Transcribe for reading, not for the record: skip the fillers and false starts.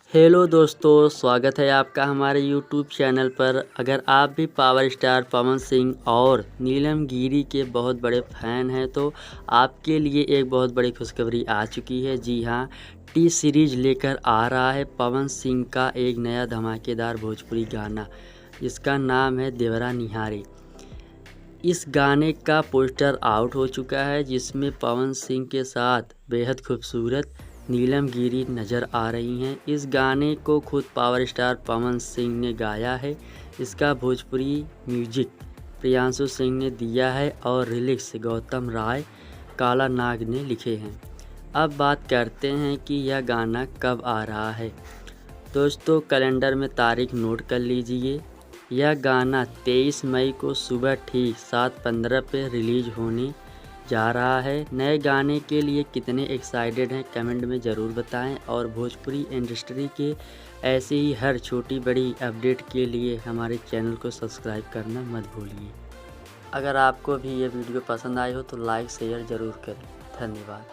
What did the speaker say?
Hello दोस्तों, स्वागत है आपका हमारे यूट्यूब चैनल पर। अगर आप भी पावर स्टार पवन सिंह और नीलम गिरी के बहुत बड़े फ़ैन हैं तो आपके लिए एक बहुत बड़ी खुशखबरी आ चुकी है। जी हाँ, टी सीरीज़ लेकर आ रहा है पवन सिंह का एक नया धमाकेदार भोजपुरी गाना, जिसका नाम है देवरा निहारी। इस गाने का पोस्टर आउट हो चुका है, जिसमें पवन सिंह के साथ बेहद खूबसूरत नीलम गिरी नज़र आ रही हैं। इस गाने को खुद पावर स्टार पवन सिंह ने गाया है। इसका भोजपुरी म्यूजिक प्रियांशु सिंह ने दिया है और लिरिक्स गौतम राय काला नाग ने लिखे हैं। अब बात करते हैं कि यह गाना कब आ रहा है। दोस्तों, कैलेंडर में तारीख नोट कर लीजिए। यह गाना 23 मई को सुबह ठीक 7:15 पे रिलीज होने जा रहा है। नए गाने के लिए कितने एक्साइटेड हैं कमेंट में ज़रूर बताएं और भोजपुरी इंडस्ट्री के ऐसे ही हर छोटी बड़ी अपडेट के लिए हमारे चैनल को सब्सक्राइब करना मत भूलिए। अगर आपको भी ये वीडियो पसंद आई हो तो लाइक शेयर ज़रूर करें। धन्यवाद।